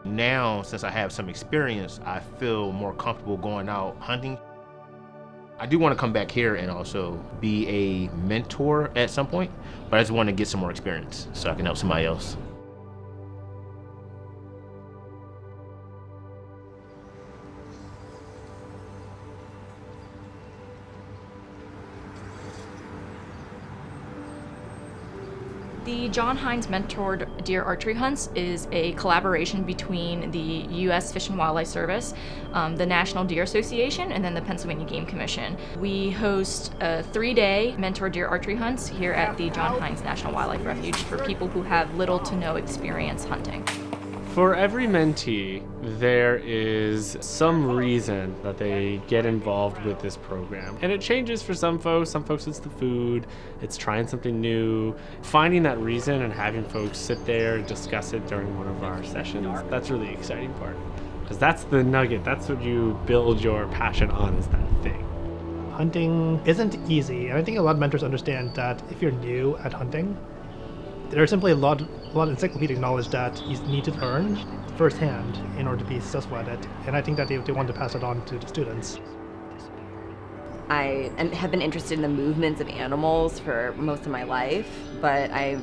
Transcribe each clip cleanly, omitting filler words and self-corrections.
Now, since I have some experience, I feel more comfortable going out hunting. I do want to come back here and also be a mentor at some point, but I just want to get some more experience so I can help somebody else. The John Hines Mentored Deer Archery Hunts is a collaboration between the U.S. Fish and Wildlife Service, the National Deer Association, and then the Pennsylvania Game Commission. We host 3-day mentor deer archery hunts here at the John Hines National Wildlife Refuge for people who have little to no experience hunting. For every mentee, there is some reason that they get involved with this program. And it changes for some folks. Some folks it's the food, it's trying something new. Finding that reason and having folks sit there and discuss it during one of our sessions, that's really the exciting part. Because that's the nugget, that's what you build your passion on, is that thing. Hunting isn't easy, and I think a lot of mentors understand that if you're new at hunting, there's simply a lot of encyclopedic knowledge that you need to learn firsthand in order to be successful at it. And I think that they want to pass it on to the students. I have been interested in the movements of animals for most of my life, but I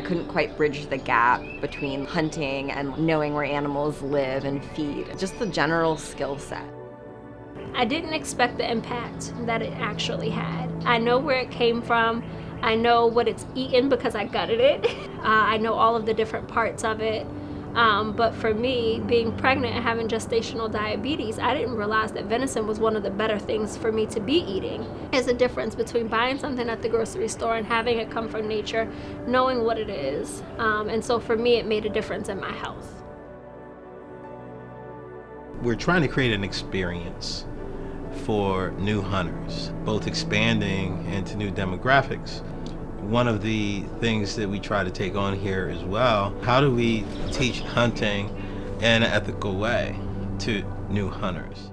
couldn't quite bridge the gap between hunting and knowing where animals live and feed. Just the general skill set. I didn't expect the impact that it actually had. I know where it came from. I know what it's eaten because I gutted it. I know all of the different parts of it. But for me, being pregnant and having gestational diabetes, I didn't realize that venison was one of the better things for me to be eating. There's a difference between buying something at the grocery store and having it come from nature, knowing what it is. And so for me, it made a difference in my health. We're trying to create an experience for new hunters, both expanding into new demographics. One of the things that we try to take on here as well, how do we teach hunting in an ethical way to new hunters?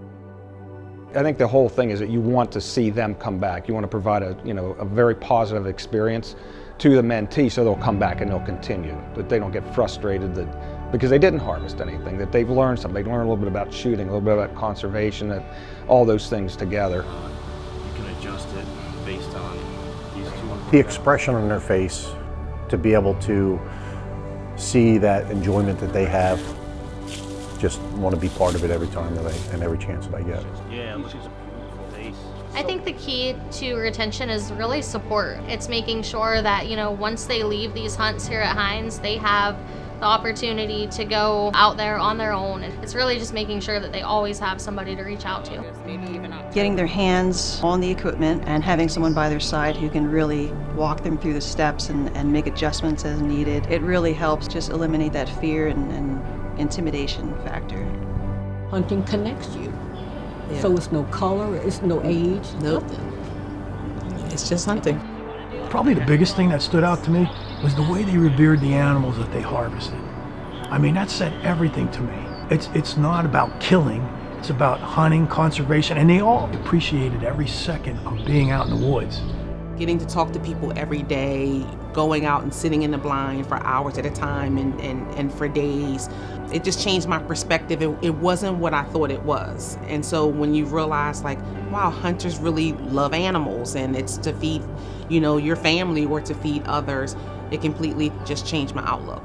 I think the whole thing is that you want to see them come back. You want to provide a very positive experience to the mentee so they'll come back and they'll continue, that they don't get frustrated because they didn't harvest anything, that they've learned something. They learn a little bit about shooting, a little bit about conservation, that all those things together. You can adjust it based on these two. The expression on their face, to be able to see that enjoyment that they have, just want to be part of it every time and every chance that I get. Yeah, look at the face. I think the key to retention is really support. It's making sure that, once they leave these hunts here at Hines, they have the opportunity to go out there on their own. It's really just making sure that they always have somebody to reach out to. Getting their hands on the equipment and having someone by their side who can really walk them through the steps and make adjustments as needed. It really helps just eliminate that fear and intimidation factor. Hunting connects you. Yeah. So it's no color, it's no age, nothing. It's just hunting. Probably the biggest thing that stood out to me was the way they revered the animals that they harvested. I mean, that said everything to me. It's not about killing, it's about hunting, conservation, and they all appreciated every second of being out in the woods. Getting to talk to people every day, going out and sitting in the blind for hours at a time and for days, it just changed my perspective. It wasn't what I thought it was. And so when you realize, like, wow, hunters really love animals and it's to feed, your family or to feed others, it completely just changed my outlook.